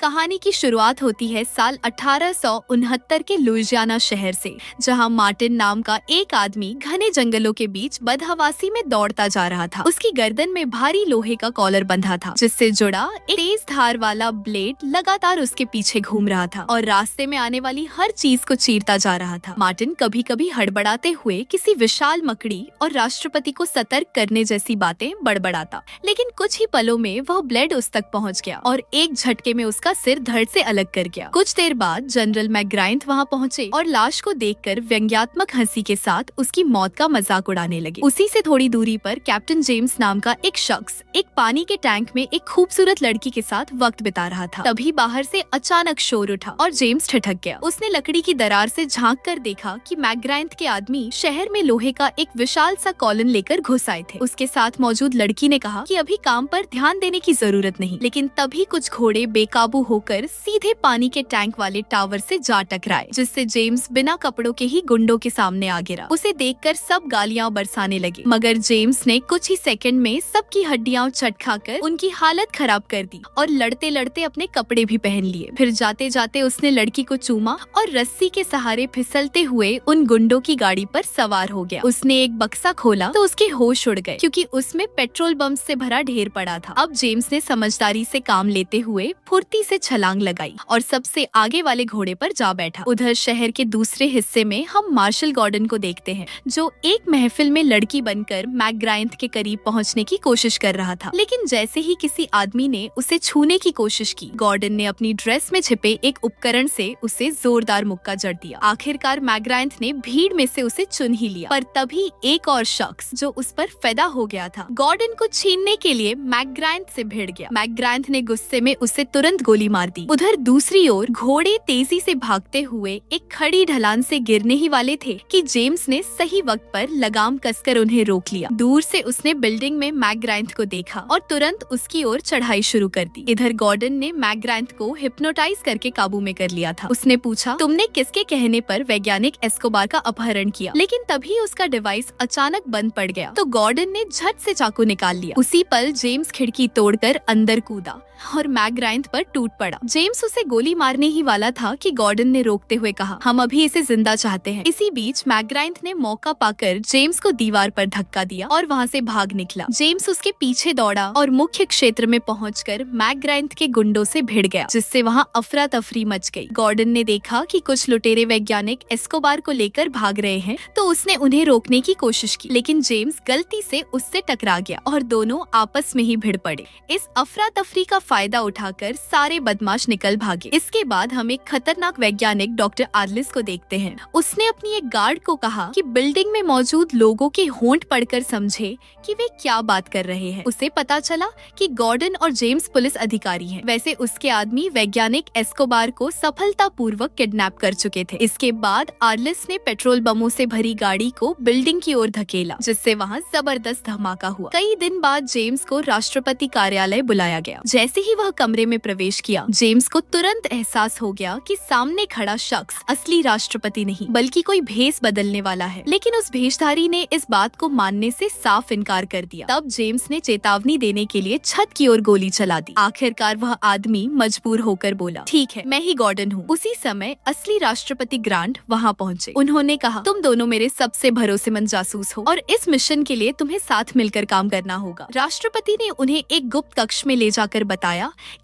कहानी की शुरुआत होती है साल 1869 के लुइजियाना शहर से, जहां मार्टिन नाम का एक आदमी घने जंगलों के बीच बदहवासी में दौड़ता जा रहा था। उसकी गर्दन में भारी लोहे का कॉलर बंधा था, जिससे जुड़ा एक तेज धार वाला ब्लेड लगातार उसके पीछे घूम रहा था और रास्ते में आने वाली हर चीज को चीरता जा रहा था। मार्टिन कभी कभी हड़बड़ाते हुए किसी विशाल मकड़ी और राष्ट्रपति को सतर्क करने जैसी बातें बड़बड़ाता, लेकिन कुछ ही पलों में वह ब्लेड उस तक पहुंच गया और एक झटके में उसका सिर धड़ से अलग कर गया। कुछ देर बाद जनरल मैकग्राइंथ वहां पहुंचे और लाश को देखकर व्यंग्यात्मक हंसी के साथ उसकी मौत का मजाक उड़ाने लगे। उसी से थोड़ी दूरी पर कैप्टन जेम्स नाम का एक शख्स एक पानी के टैंक में एक खूबसूरत लड़की के साथ वक्त बिता रहा था। तभी बाहर से अचानक शोर उठा और जेम्स ठिठक गया। उसने लकड़ी की दरार से झांक कर देखा कि मैकग्राइंथ के आदमी शहर में लोहे का एक विशाल सा कॉलन लेकर घुस आए थे। उसके साथ मौजूद लड़की ने कहा कि अभी काम पर ध्यान देने की जरूरत नहीं, लेकिन तभी कुछ घोड़े बेकाबू होकर सीधे पानी के टैंक वाले टावर से जा टकराए, जिससे जेम्स बिना कपड़ों के ही गुंडों के सामने आ गिरा। उसे देखकर सब गालियां बरसाने लगे, मगर जेम्स ने कुछ ही सेकंड में सबकी हड्डियां चटखाकर उनकी हालत खराब कर दी और लड़ते लड़ते अपने कपड़े भी पहन लिए। फिर जाते जाते उसने लड़की को चूमा और रस्सी के सहारे फिसलते हुए उन गुंडों की गाड़ी पर सवार हो गया। उसने एक बक्सा खोला तो उसके होश उड़ गए, क्योंकि उसमें पेट्रोल बम से भरा ढेर पड़ा था। अब जेम्स ने समझदारी से काम लेते हुए फुर्ती से छलांग लगाई और सबसे आगे वाले घोड़े पर जा बैठा। उधर शहर के दूसरे हिस्से में हम मार्शल गॉर्डन को देखते हैं, जो एक महफिल में लड़की बनकर मैकग्राइंथ के करीब पहुंचने की कोशिश कर रहा था। लेकिन जैसे ही किसी आदमी ने उसे छूने की कोशिश की, गॉर्डन ने अपनी ड्रेस में छिपे एक उपकरण से उसे जोरदार मुक्का जड़ दिया। आखिरकार मैकग्राइंथ ने भीड़ में से उसे चुन ही लिया, पर तभी एक और शख्स जो उस पर फिदा हो गया था, गॉर्डन को छीनने के लिए मैकग्राइंथ से भिड़ गया। मैकग्राइंथ ने गुस्से में उसे तुरंत गोली मार दी। उधर दूसरी ओर घोड़े तेजी से भागते हुए एक खड़ी ढलान से गिरने ही वाले थे कि जेम्स ने सही वक्त पर लगाम कसकर उन्हें रोक लिया। दूर से उसने बिल्डिंग में मैकग्राइंथ को देखा और तुरंत उसकी ओर चढ़ाई शुरू कर दी। इधर गॉर्डन ने मैकग्राइंथ को हिप्नोटाइज करके काबू में कर लिया था। उसने पूछा, तुमने किसके कहने पर वैज्ञानिक एस्कोबार का अपहरण किया? लेकिन तभी उसका डिवाइस अचानक बंद पड़ गया तो गॉर्डन ने झट से चाकू निकाल लिया। उसी पल जेम्स खिड़की तोड़कर अंदर कूदा और मैकग्राइंथ पर टूट पड़ा। जेम्स उसे गोली मारने ही वाला था कि गॉर्डन ने रोकते हुए कहा, हम अभी इसे जिंदा चाहते हैं। इसी बीच मैकग्राइंथ ने मौका पाकर जेम्स को दीवार पर धक्का दिया और वहां से भाग निकला। जेम्स उसके पीछे दौड़ा और मुख्य क्षेत्र में पहुंचकर मैकग्राइंथ के गुंडों से भिड़ गया, जिससे वहां अफरा तफरी मच गई। गॉर्डन ने देखा कि कुछ लुटेरे वैज्ञानिक एस्कोबार को लेकर भाग रहे हैं, तो उसने उन्हें रोकने की कोशिश की, लेकिन जेम्स गलती से उससे टकरा गया और दोनों आपस में ही भिड़ पड़े। इस अफरा तफरी का फायदा उठाकर सारे बदमाश निकल भागे। इसके बाद हम एक खतरनाक वैज्ञानिक डॉक्टर आर्लिस को देखते हैं। उसने अपनी एक गार्ड को कहा कि बिल्डिंग में मौजूद लोगों के होंठ पढ़कर समझे कि वे क्या बात कर रहे हैं। उसे पता चला कि गॉर्डन और जेम्स पुलिस अधिकारी हैं। वैसे उसके आदमी वैज्ञानिक एस्कोबार को सफलतापूर्वक किडनैप कर चुके थे। इसके बाद आर्लिस ने पेट्रोल बमों से भरी गाड़ी को बिल्डिंग की ओर धकेला, जिससे वहाँ जबरदस्त धमाका हुआ। कई दिन बाद जेम्स को राष्ट्रपति कार्यालय बुलाया गया। जैसे ही वह कमरे में प्रवेश किया, जेम्स को तुरंत एहसास हो गया कि सामने खड़ा शख्स असली राष्ट्रपति नहीं, बल्कि कोई भेष बदलने वाला है। लेकिन उस भेषधारी ने इस बात को मानने से साफ इनकार कर दिया। तब जेम्स ने चेतावनी देने के लिए छत की ओर गोली चला दी। आखिरकार वह आदमी मजबूर होकर बोला, ठीक है, मैं ही गॉर्डन हूँ। उसी समय असली राष्ट्रपति ग्रांट वहाँ पहुँचे। उन्होंने कहा, तुम दोनों मेरे सबसे भरोसेमंद जासूस हो और इस मिशन के लिए तुम्हें साथ मिलकर काम करना होगा। राष्ट्रपति ने उन्हें एक गुप्त कक्ष में ले जाकर बताया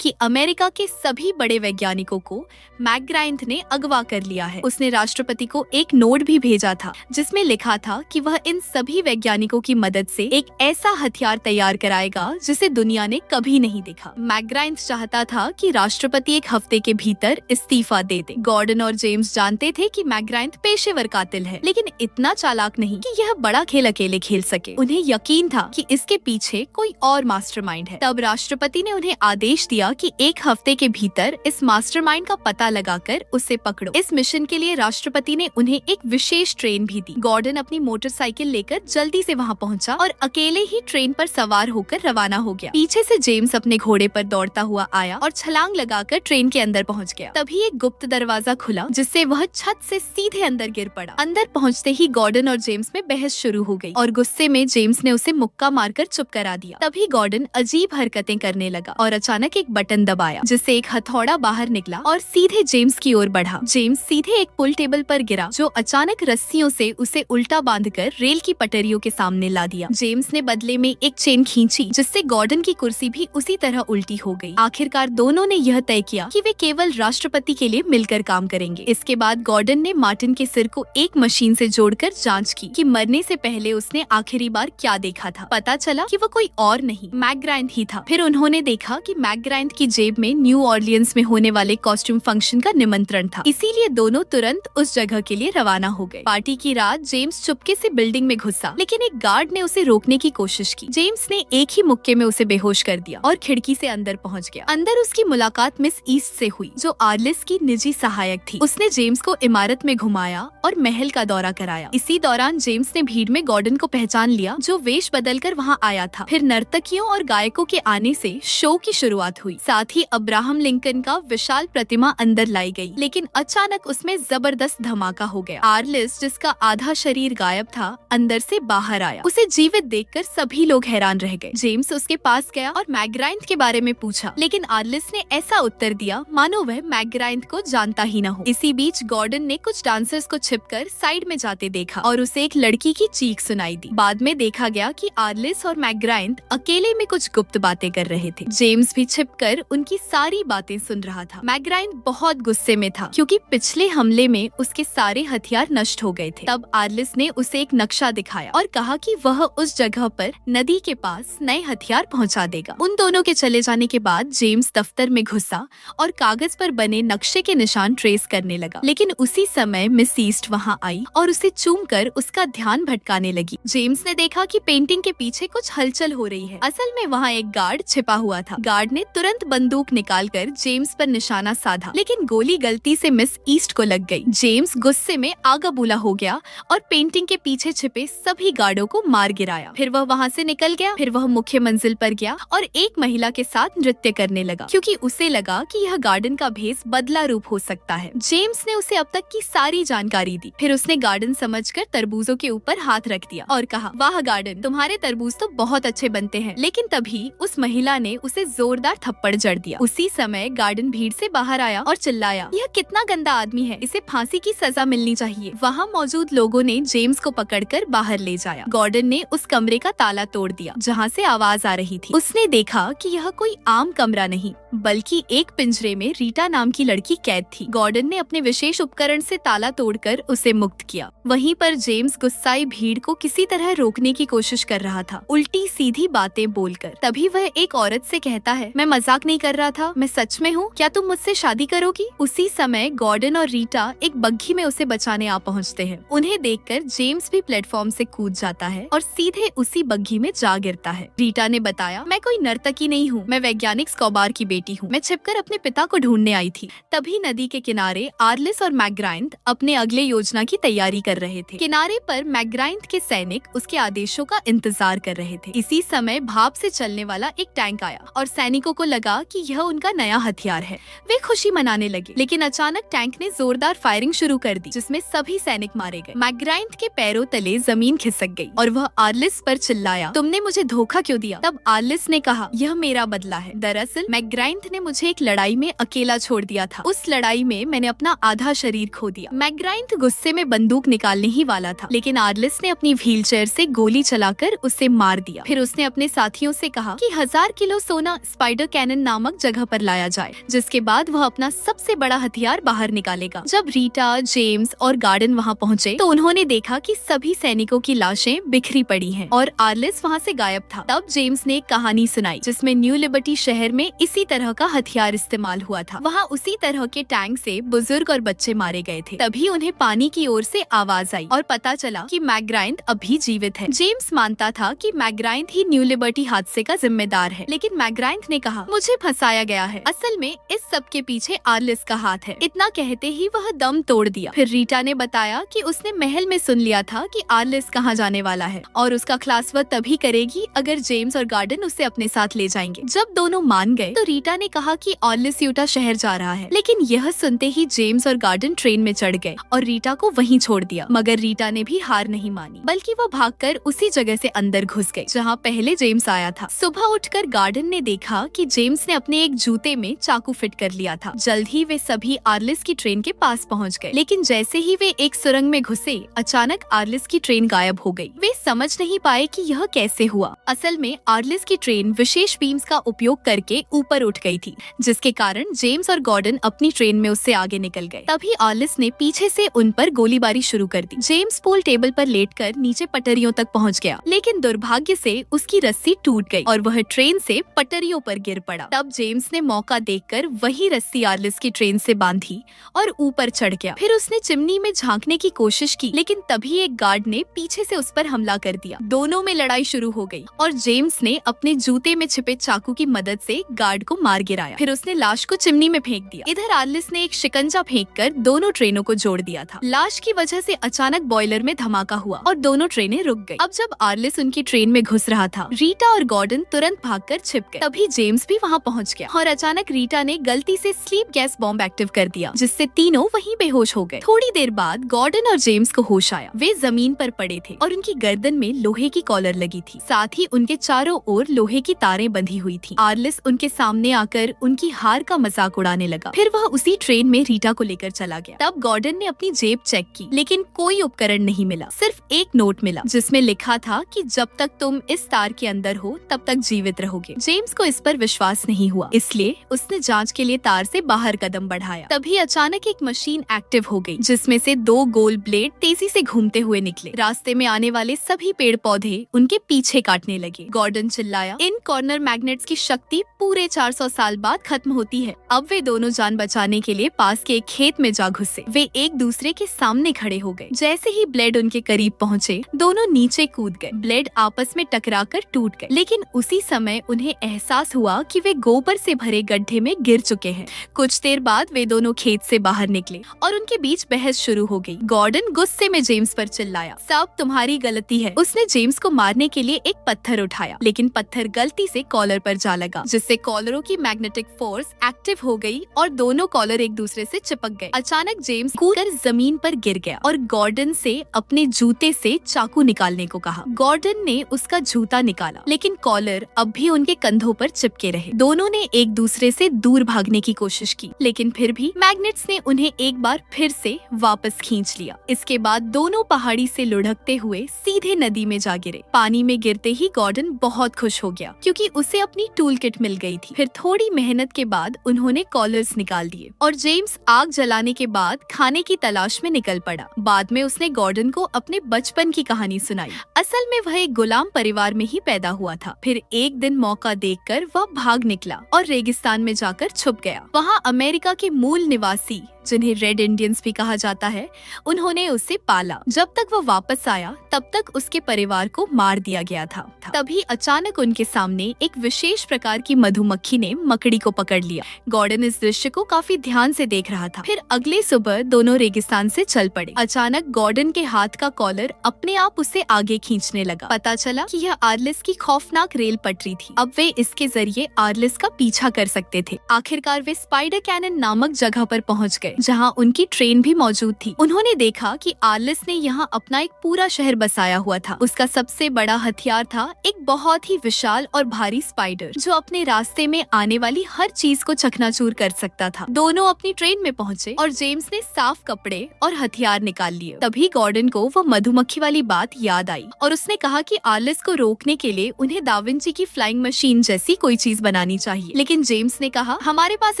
कि अमेरिका के सभी बड़े वैज्ञानिकों को मैकग्राइंथ ने अगवा कर लिया है। उसने राष्ट्रपति को एक नोट भी भेजा था, जिसमें लिखा था कि वह इन सभी वैज्ञानिकों की मदद से एक ऐसा हथियार तैयार कराएगा जिसे दुनिया ने कभी नहीं देखा। मैकग्राइंथ चाहता था कि राष्ट्रपति एक हफ्ते के भीतर इस्तीफा दे दे। गॉर्डन और जेम्स जानते थे कि मैकग्राइंथ पेशेवर कातिल है, लेकिन इतना चालाक नहीं कि यह बड़ा खेल अकेले खेल सके। उन्हें यकीन था कि इसके पीछे कोई और मास्टरमाइंड है। तब राष्ट्रपति ने उन्हें आदेश दिया कि एक हफ्ते के भीतर इस मास्टरमाइंड का पता लगाकर उसे पकड़ो। इस मिशन के लिए राष्ट्रपति ने उन्हें एक विशेष ट्रेन भी दी। गॉर्डन अपनी मोटरसाइकिल लेकर जल्दी से वहां पहुंचा और अकेले ही ट्रेन पर सवार होकर रवाना हो गया। पीछे से जेम्स अपने घोड़े पर दौड़ता हुआ आया और छलांग लगाकर ट्रेन के अंदर पहुंच गया। तभी एक गुप्त दरवाजा खुला, जिससे वह छत से सीधे अंदर गिर पड़ा। अंदर पहुंचते ही गॉर्डन और जेम्स में बहस शुरू हो गई और गुस्से में जेम्स ने उसे मुक्का मारकर चुप करा दिया। तभी गॉर्डन अजीब हरकतें करने लगा और अचानक एक बटन दबाया। जिससे एक हथौड़ा बाहर निकला और सीधे जेम्स की ओर बढ़ा। जेम्स सीधे एक पुल टेबल पर गिरा जो अचानक रस्सियों से उसे उल्टा बांधकर रेल की पटरियों के सामने ला दिया। जेम्स ने बदले में एक चेन खींची जिससे गॉर्डन की कुर्सी भी उसी तरह उल्टी हो गई। आखिरकार दोनों ने यह तय किया कि वे केवल राष्ट्रपति के लिए मिलकर काम करेंगे। इसके बाद गॉर्डन ने मार्टिन के सिर को एक मशीन से जोड़कर जांच की कि मरने से पहले उसने आखिरी बार क्या देखा था। पता चला कि वो कोई और नहीं मैकग्राइंट ही था। फिर उन्होंने देखा कि मैकग्राइंट की जेब में न्यू ऑर्लियंस में होने वाले कॉस्ट्यूम फंक्शन का निमंत्रण था, इसीलिए दोनों तुरंत उस जगह के लिए रवाना हो गए। पार्टी की रात जेम्स चुपके से बिल्डिंग में घुसा, लेकिन एक गार्ड ने उसे रोकने की कोशिश की। जेम्स ने एक ही मुक्के में उसे बेहोश कर दिया और खिड़की से अंदर पहुंच गया। अंदर उसकी मुलाकात मिस ईस्ट से हुई जो आर्लिस की निजी सहायक थी। उसने जेम्स को इमारत में घुमाया और महल का दौरा कराया। इसी दौरान जेम्स ने भीड़ में गॉर्डन को पहचान लिया जो वेश बदलकर वहां आया था। फिर नर्तकियों और गायकों के आने से शो की शुरुआत हुई। साथ ही अब्राहम लिंकन का विशाल प्रतिमा अंदर लाई गई, लेकिन अचानक उसमें जबरदस्त धमाका हो गया। आर्लिस जिसका आधा शरीर गायब था अंदर से बाहर आया। उसे जीवित देखकर सभी लोग हैरान रह गए। जेम्स उसके पास गया और मैकग्राइंट के बारे में पूछा, लेकिन आर्लिस ने ऐसा उत्तर दिया मानो वह मैकग्राइंट को जानता ही न हो। इसी बीच गॉर्डन ने कुछ डांसर्स को छिपकर साइड में जाते देखा और उसे एक लड़की की चीख सुनाई दी। बाद में देखा गया कि आर्लिस और मैकग्राइंट अकेले में कुछ गुप्त बातें कर रहे थे। जेम्स भी छिपकर उनकी सारी बातें सुन रहा था। मैकग्राइंट बहुत गुस्से में था क्योंकि पिछले हमले में उसके सारे हथियार नष्ट हो गए थे। तब आर्लिस ने उसे एक नक्शा दिखाया और कहा कि वह उस जगह पर नदी के पास नए हथियार पहुंचा देगा। उन दोनों के चले जाने के बाद जेम्स दफ्तर में घुसा और कागज पर बने नक्शे के निशान ट्रेस करने लगा, लेकिन उसी समय मिस ईस्ट वहां आई और उसे चूमकर उसका ध्यान भटकाने लगी। जेम्स ने देखा कि पेंटिंग के पीछे कुछ हलचल हो रही है। असल में वहाँ एक गार्ड छिपा हुआ था। गार्ड ने तुरंत बंदूक निकालकर जेम्स पर निशाना साधा, लेकिन गोली गलती से मिस ईस्ट को लग गई। जेम्स गुस्से में आगा बुला हो गया और पेंटिंग के पीछे छिपे सभी गार्डों को मार गिराया। फिर वह वहाँ से निकल गया। फिर वह मुख्य मंजिल पर गया और एक महिला के साथ नृत्य करने लगा क्योंकि उसे लगा कि यह गार्डन का भेस बदला रूप हो सकता है। जेम्स ने उसे अब तक की सारी जानकारी दी। फिर उसने गार्डन समझकर तरबूजों के ऊपर हाथ रख दिया और कहा, वाह गार्डन, तुम्हारे तरबूज तो बहुत अच्छे बनते हैं। लेकिन तभी उस महिला ने उसे जोरदार थप्पड़ जड़ दिया। उसी समय गार्डन भीड़ से बाहर आया और चिल्लाया, यह कितना गंदा आदमी है, इसे फांसी की सजा मिलनी चाहिए। वहाँ मौजूद लोगों ने जेम्स को पकड़कर बाहर ले जाया। गॉर्डन ने उस कमरे का ताला तोड़ दिया जहाँ से आवाज आ रही थी। उसने देखा कि यह कोई आम कमरा नहीं बल्कि एक पिंजरे में रीटा नाम की लड़की कैद थी। गॉर्डन ने अपने विशेष उपकरण से ताला तोड़कर उसे मुक्त किया। वहीं पर जेम्स गुस्साई भीड़ को किसी तरह रोकने की कोशिश कर रहा था, उल्टी सीधी बातें बोलकर। तभी वह एक औरत से कहता है, मैं मजाक नहीं कर रहा था, मैं सच में हूँ, क्या तुम मुझसे शादी करोगी? उसी समय गॉर्डन और रीटा एक बग्घी में उसे बचाने आ पहुँचते हैं। उन्हें देखकर जेम्स भी प्लेटफॉर्म से कूद जाता है और सीधे उसी बग्घी में जा गिरता है। रीटा ने बताया, मैं कोई नर्तकी नहीं हूँ, मैं वैज्ञानिक स्कॉबार की बेटी हूँ। मैं छिपकर अपने पिता को ढूंढने आई थी। तभी नदी के किनारे आर्लिस और मैकग्राइंट अपने अगले योजना की तैयारी कर रहे थे। किनारे पर मैकग्राइंट के सैनिक उसके आदेशों का इंतजार कर रहे थे। इसी समय भाप से चलने वाला एक टैंक आया और सैनिकों को लगा कि यह उनका नया हथियार है। वे खुशी मनाने लगे, लेकिन अचानक टैंक ने जोरदार फायरिंग शुरू कर दी जिसमें सभी सैनिक मारे गए। मैकग्राइंट के पैरों तले जमीन खिसक गई और वह आर्लिस पर चिल्लाया, तुमने मुझे धोखा क्यों दिया? तब आर्लिस ने कहा, यह मेरा बदला है। दरअसल मैकग्राइंट ने मुझे एक लड़ाई में अकेला छोड़ दिया था। उस लड़ाई में मैंने अपना आधा शरीर खो दिया। मैकग्राइंट गुस्से में बंदूक निकालने ही वाला था, लेकिन आर्लिस ने अपनी व्हीलचेयर से गोली चलाकर उसे मार दिया। फिर उसने अपने साथियों से कहा कि 1000 किलो सोना स्पाइडर कैनन नामक जगह पर लाया जाए, जिसके बाद वह अपना सबसे बड़ा हथियार बाहर निकालेगा। जब रीटा, जेम्स और गार्डन वहाँ पहुँचे तो उन्होंने देखा कि सभी सैनिकों की लाशें बिखरी पड़ी हैं और आर्लिस वहाँ से गायब था। तब जेम्स ने एक कहानी सुनाई जिसमें न्यू लिबर्टी शहर में इसी तरह का हथियार इस्तेमाल हुआ था। वहाँ उसी तरह के टैंक से बुजुर्ग और बच्चे मारे गए थे। तभी उन्हें पानी की ओर से आवाज आई और पता चला कि मैकग्राइंट अभी जीवित है। जेम्स मानता था कि मैकग्राइंट ही न्यू लिबर्टी हादसे का जिम्मेदार है, लेकिन मैकग्राइंट ने कहा, मुझे फंसाया गया है। असल में इस सब के पीछे आर्लिस का हाथ है। इतना कहते ही वह दम तोड़ दिया। फिर रीटा ने बताया कि उसने महल में सुन लिया था कि आर्लिस कहाँ जाने वाला है और उसका क्लास वह तभी करेगी अगर जेम्स और गार्डन उसे अपने साथ ले जाएंगे। जब दोनों मान गए तो रीटा ने कहा कि आर्लिस यूटा शहर जा रहा है, लेकिन यह सुनते ही जेम्स और गार्डन ट्रेन में चढ़ गए और रीटा को वहीं छोड़ दिया। मगर रीटा ने भी हार नहीं मानी, बल्कि वो भागकर उसी जगह से अंदर घुस गई जहाँ पहले जेम्स आया था। सुबह उठकर गार्डन ने देखा कि जेम्स ने अपने एक एक जूते में चाकू फिट कर लिया था। जल्द ही वे सभी आर्लिस की ट्रेन के पास पहुंच गए, लेकिन जैसे ही वे एक सुरंग में घुसे, अचानक आर्लिस की ट्रेन गायब हो गई। वे समझ नहीं पाए कि यह कैसे हुआ। असल में आर्लिस की ट्रेन विशेष बीम्स का उपयोग करके ऊपर उठ गई थी, जिसके कारण जेम्स और गॉर्डन अपनी ट्रेन में उससे आगे निकल गए। तभी आर्लिस ने पीछे से उन पर गोलीबारी शुरू कर दी। जेम्स पूल टेबल पर लेटकर नीचे पटरियों तक पहुंच गया, लेकिन दुर्भाग्य से उसकी रस्सी टूट गई और वह ट्रेन से पटरियों पर गिर पड़ा। तब जेम्स ने मौका देखकर वही रस्सी आर्लिस की ट्रेन से बांधी और ऊपर चढ़ गया। फिर उसने चिमनी में झांकने की कोशिश की, लेकिन तभी एक गार्ड ने पीछे से उस पर हमला कर दिया। दोनों में लड़ाई शुरू हो गई और जेम्स ने अपने जूते में छिपे चाकू की मदद से गार्ड को मार गिराया। फिर उसने लाश को चिमनी में फेंक दिया। इधर आर्लिस ने एक शिकंजा फेंककर दोनों ट्रेनों को जोड़ दिया था। लाश की वजह से अचानक बॉयलर में धमाका हुआ और दोनों ट्रेनें रुक गई। अब जब आर्लिस उनकी ट्रेन में घुस रहा था, रीटा और गॉर्डन तुरंत भागकर छिप गए। तभी जेम्स भी वहाँ पहुँच गया और अचानक रीटा ने गलती से स्लीप गैस बॉम्ब एक्टिव कर दिया, जिससे तीनों वहीं बेहोश हो गए। थोड़ी देर बाद गॉर्डन और जेम्स को होश आया। वे जमीन पर पड़े थे और उनकी गर्दन में लोहे की कॉलर लगी थी। साथ ही उनके चारों ओर लोहे की तारें बंधी हुई थी। आर्लिस उनके सामने आकर उनकी हार का मजाक उड़ाने लगा। फिर वह उसी ट्रेन में रीटा को लेकर चला गया। तब गॉर्डन ने अपनी जेब चेक की, लेकिन कोई उपकरण नहीं मिला। सिर्फ एक नोट मिला, जिसमें लिखा था कि जब तक तुम इस तार के अंदर हो तब तक जीवित रहोगे। जेम्स को इस पर विश्वास नहीं हुआ, इसलिए उसने जांच के लिए तार से बाहर कदम बढ़ाया। तभी अचानक एक मशीन एक्टिव हो गई, जिसमें से दो गोल ब्लेड तेजी से घूमते हुए निकले। रास्ते में आने वाले सभी पेड़ पौधे उनके पीछे काटने लगे। गॉर्डन चिल्लाया, इन कॉर्नर मैग्नेट्स की शक्ति पूरे 400 साल बाद खत्म होती है। अब वे दोनों जान बचाने के लिए पास के एक खेत में जा घुसे। वे एक दूसरे के सामने खड़े हो गए। जैसे ही ब्लेड उनके करीब पहुँचे, दोनों नीचे कूद गए। ब्लेड आपस में टकराकर टूट गए, लेकिन उसी समय उन्हें एहसास हुआ कि वे गोबर से भरे गड्ढे में गिर चुके हैं। कुछ देर बाद वे दोनों खेत से बाहर निकले और उनके बीच बहस शुरू हो गई। गॉर्डन गुस्से में जेम्स पर चिल्लाया, सब तुम्हारी गलती है। उसने जेम्स को मारने के लिए एक पत्थर उठाया, लेकिन पत्थर गलती से कॉलर पर जा लगा, जिससे कॉलरों की मैग्नेटिक फोर्स एक्टिव हो गई और दोनों कॉलर एक दूसरे से चिपक गए। अचानक जेम्स कूदकर जमीन पर गिर गया और गॉर्डन से अपने जूते से चाकू निकालने को कहा। गॉर्डन ने उसका जूता निकाला, लेकिन कॉलर अब भी उनके कंधों पर चिपके रहे। दोनों ने एक दूसरे से दूर भागने की कोशिश की, लेकिन फिर भी मैग्नेट्स ने उन्हें एक बार फिर से वापस खींच लिया। इसके बाद दोनों पहाड़ी से लुढ़कते हुए सीधे नदी में जा गिरे। पानी में गिरते ही गॉर्डन बहुत खुश हो गया, क्योंकि उसे अपनी टूल किट मिल गई थी। फिर थोड़ी मेहनत के बाद उन्होंने कॉलर्स निकाल दिए और जेम्स आग जलाने के बाद खाने की तलाश में निकल पड़ा। बाद में उसने गॉर्डन को अपने बचपन की कहानी सुनाई। असल में वह एक गुलाम परिवार में ही पैदा हुआ था। फिर एक दिन मौका देखकर वह भाग निकला और रेगिस्तान में जाकर छुप गया। वहाँ अमेरिका के मूल निवासी, जिन्हें रेड इंडियंस भी कहा जाता है, उन्होंने उसे पाला। जब तक वो वापस आया तब तक उसके परिवार को मार दिया गया था। तभी अचानक उनके सामने एक विशेष प्रकार की मधुमक्खी ने मकड़ी को पकड़ लिया। गॉर्डन इस दृश्य को काफी ध्यान से देख रहा था। फिर अगले सुबह दोनों रेगिस्तान से चल पड़े। अचानक गॉर्डन के हाथ का कॉलर अपने आप उसे आगे खींचने लगा। पता चला कि यह आर्लिस की खौफनाक रेल पटरी थी। अब वे इसके जरिए आर्लिस का पीछा कर सकते थे। आखिरकार वे स्पाइडर कैनन नामक जगह पर पहुंच गए, जहां उनकी ट्रेन भी मौजूद थी। उन्होंने देखा कि आर्लिस ने यहाँ अपना एक पूरा शहर बसाया हुआ था। उसका सबसे बड़ा हथियार था एक बहुत ही विशाल और भारी स्पाइडर, जो अपने रास्ते में आने वाली हर चीज को चकनाचूर कर सकता था। दोनों अपनी ट्रेन में पहुँचे और जेम्स ने साफ कपड़े और हथियार निकाल लिए। तभी गॉर्डन को वो मधुमक्खी वाली बात याद आई और उसने कहा कि आर्लिस को रोकने के लिए उन्हें दाविंची की फ्लाइंग मशीन जैसी कोई चीज बनानी चाहिए। लेकिन जेम्स ने कहा, हमारे पास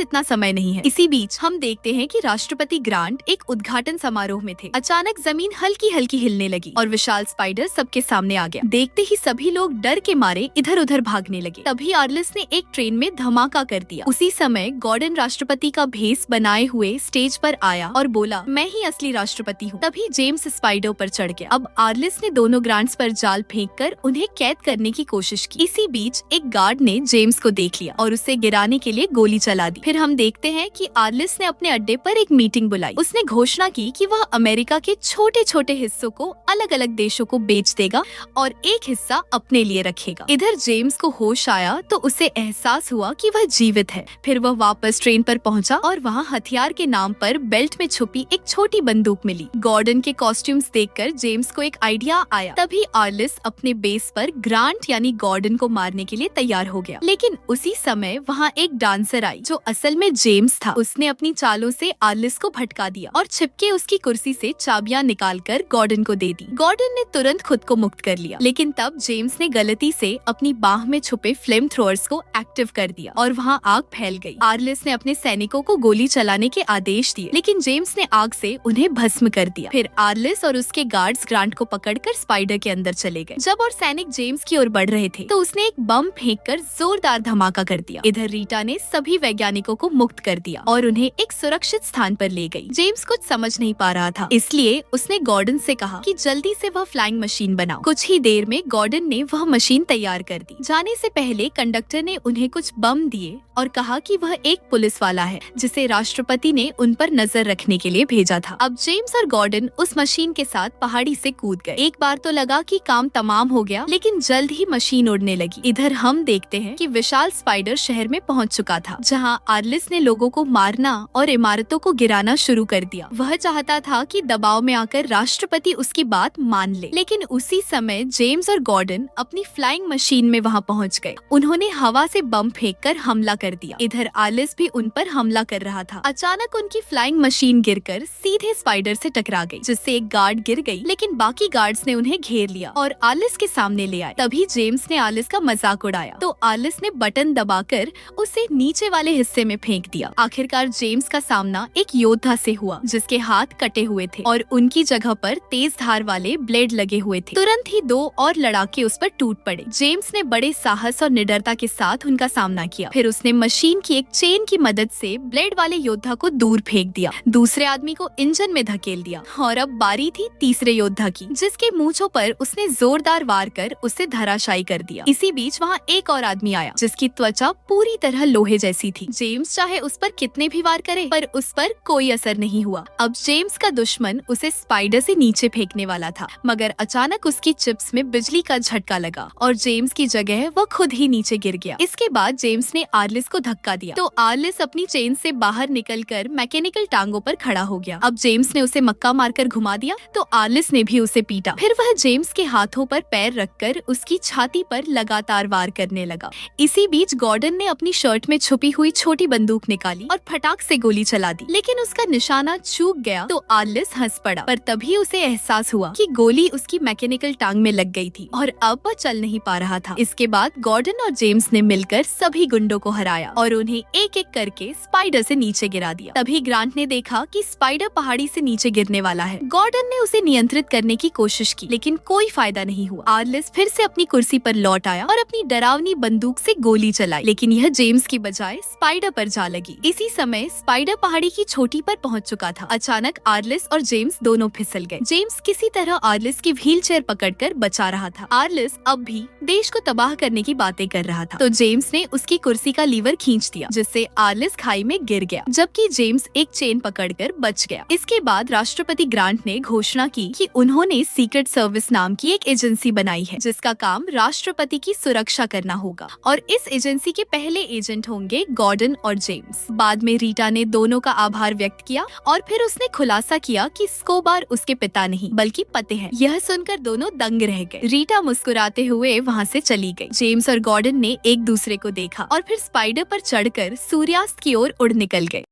इतना समय नहीं है। इसी बीच हम देखते हैं कि राष्ट्रपति ग्रांट एक उद्घाटन समारोह में थे। अचानक जमीन हल्की हल्की हिलने लगी और विशाल स्पाइडर सबके सामने आ गया। देखते ही सभी लोग डर के मारे इधर उधर भागने लगे। तभी आर्लिस ने एक ट्रेन में धमाका कर दिया। उसी समय गॉर्डन राष्ट्रपति का भेष बनाए हुए स्टेज पर आया और बोला, मैं ही असली राष्ट्रपति हूँ। तभी जेम्स स्पाइडर पर चढ़ गया। अब आर्लिस ने दोनों ग्रांट्स पर जाल फेंककर उन्हें कैद करने की कोशिश की। इसी बीच एक गार्ड ने जेम्स को देख लिया और उसे गिराने के लिए गोली चला दी। फिर हम देखते हैं कि आर्लिस ने अपने अड्डे पर मिलकर एक मीटिंग बुलाई। उसने घोषणा की कि वह अमेरिका के छोटे छोटे हिस्सों को अलग अलग देशों को बेच देगा और एक हिस्सा अपने लिए रखेगा। इधर जेम्स को होश आया तो उसे एहसास हुआ कि वह जीवित है। फिर वह वापस ट्रेन पर पहुंचा और वहां हथियार के नाम पर बेल्ट में छुपी एक छोटी बंदूक मिली। गॉर्डन के कॉस्ट्यूम्स देखकर जेम्स को एक आइडिया आया। तभी आर्लिस अपने बेस पर ग्रांट यानी गॉर्डन को मारने के लिए तैयार हो गया। लेकिन उसी समय वहाँ एक डांसर आई जो असल में जेम्स था। उसने अपनी चालों से आर्लिस को भटका दिया और छिपके उसकी कुर्सी से चाबियां निकालकर गॉर्डन को दे दी। गॉर्डन ने तुरंत खुद को मुक्त कर लिया, लेकिन तब जेम्स ने गलती से अपनी बाह में छुपे फ्लेम थ्रोअर्स को एक्टिव कर दिया और वहाँ आग फैल गई। आर्लिस ने अपने सैनिकों को गोली चलाने के आदेश दिए, लेकिन जेम्स ने आग से उन्हें भस्म कर दिया। फिर आर्लिस और उसके गार्ड्स ग्रांट को पकड़कर स्पाइडर के अंदर चले गए। जब और सैनिक जेम्स की ओर बढ़ रहे थे तो उसने एक बम फेंककर जोरदार धमाका कर दिया। इधर रीटा ने सभी वैज्ञानिकों को मुक्त कर दिया और उन्हें एक सुरक्षित स्थान पर ले गई। जेम्स कुछ समझ नहीं पा रहा था, इसलिए उसने गॉर्डन से कहा कि जल्दी से वह फ्लाइंग मशीन बनाओ। कुछ ही देर में गॉर्डन ने वह मशीन तैयार कर दी। जाने से पहले कंडक्टर ने उन्हें कुछ बम दिए और कहा कि वह एक पुलिस वाला है जिसे राष्ट्रपति ने उन पर नजर रखने के लिए भेजा था। अब जेम्स और गॉर्डन उस मशीन के साथ पहाड़ी से कूद गए। एक बार तो लगा कि काम तमाम हो गया, लेकिन जल्द ही मशीन उड़ने लगी। इधर हम देखते हैं कि विशाल स्पाइडर शहर में पहुंच चुका था, जहां आर्लिस ने लोगों को मारना और इमारतों को गिराना शुरू कर दिया। वह चाहता था कि दबाव में आकर राष्ट्रपति उसकी बात मान ले, लेकिन उसी समय जेम्स और गॉर्डन अपनी फ्लाइंग मशीन में वहां पहुंच गए। उन्होंने हवा से बम फेंककर हमला कर दिया। इधर आर्लिस भी उन पर हमला कर रहा था। अचानक उनकी फ्लाइंग मशीन गिरकर सीधे स्पाइडर से टकरा गई, जिससे एक गार्ड गिर गई, लेकिन बाकी गार्ड्स ने उन्हें घेर लिया और आर्लिस के सामने ले आए। तभी जेम्स ने आर्लिस का मजाक उड़ाया तो आर्लिस ने बटन दबाकर उसे नीचे वाले हिस्से में फेंक दिया। आखिरकार जेम्स का सामना एक योद्धा से हुआ जिसके हाथ कटे हुए थे और उनकी जगह पर तेज धार वाले ब्लेड लगे हुए थे। तुरंत ही दो और लड़ाके उस पर टूट पड़े। जेम्स ने बड़े साहस और निडरता के साथ उनका सामना किया। फिर उसने मशीन की एक चेन की मदद से ब्लेड वाले योद्धा को दूर फेंक दिया, दूसरे आदमी को इंजन में धकेल दिया और अब बारी थी तीसरे योद्धा की, जिसके मूंछों पर उसने जोरदार वार कर उसे धराशायी कर दिया। इसी बीच वहाँ एक और आदमी आया जिसकी त्वचा पूरी तरह लोहे जैसी थी। जेम्स चाहे उस पर कितने भी वार करे, पर उस पर कोई असर नहीं हुआ। अब जेम्स का दुश्मन उसे स्पाइडर से नीचे फेंकने वाला था, मगर अचानक उसकी चिप्स में बिजली का झटका लगा और जेम्स की जगह वो खुद ही नीचे गिर गया। इसके बाद जेम्स ने आर्लिस को धक्का दिया तो आर्लिस अपनी चेन से बाहर निकलकर मैकेनिकल टांगों पर खड़ा हो गया। अब जेम्स ने उसे मक्का मारकर घुमा दिया तो आर्लिस ने भी उसे पीटा। फिर वह जेम्स के हाथों पर पैर रखकर उसकी छाती पर लगातार वार करने लगा। इसी बीच गॉर्डन ने अपनी शर्ट में छुपी हुई छोटी बंदूक निकाली और फटाक से गोली चला दी, लेकिन उसका निशाना चूक गया तो आर्लिस हंस पड़ा। पर तभी उसे एहसास हुआ कि गोली उसकी मैकेनिकल टांग में लग गई थी और अब वह चल नहीं पा रहा था। इसके बाद गॉर्डन और जेम्स ने मिलकर सभी गुंडों को हराया और उन्हें एक एक करके स्पाइडर से नीचे गिरा दिया। तभी ग्रांट ने देखा कि स्पाइडर पहाड़ी से नीचे गिरने वाला है। गॉर्डन ने उसे नियंत्रित करने की कोशिश की, लेकिन कोई फायदा नहीं हुआ। आर्लिस फिर से अपनी कुर्सी पर लौट आया और अपनी डरावनी बंदूक से गोली चलाई, लेकिन यह जेम्स की बजाय स्पाइडर पर जा लगी। इसी समय स्पाइडर पहाड़ी की चोटी पर पहुंच चुका था। अचानक आर्लिस और जेम्स दोनों फिसल गए। जेम्स किसी तरह आर्लिस की व्हीलचेयर पकड़कर बचा रहा था। आर्लिस अब भी देश को तबाह करने की बातें कर रहा था तो जेम्स ने उसकी कुर्सी का लीवर खींच दिया, जिससे आर्लिस खाई में गिर गया, जबकि जेम्स एक चेन पकड़कर बच गया। इसके बाद राष्ट्रपति ग्रांट ने घोषणा की कि उन्होंने सीक्रेट सर्विस नाम की एक एजेंसी बनाई है जिसका काम राष्ट्रपति की सुरक्षा करना होगा और इस एजेंसी के पहले एजेंट होंगे गॉर्डन और जेम्स। बाद में रीटा ने दोनों का आभार व्यक्त किया और फिर उसने खुलासा किया कि स्कोबार उसके पिता नहीं बल्कि पति हैं। यह सुनकर दोनों दंग रह गए। रीटा मुस्कुराते हुए वहाँ से चली गई। जेम्स और गॉर्डन ने एक दूसरे को देखा और फिर स्पाइडर पर चढ़कर सूर्यास्त की ओर उड़ निकल गए।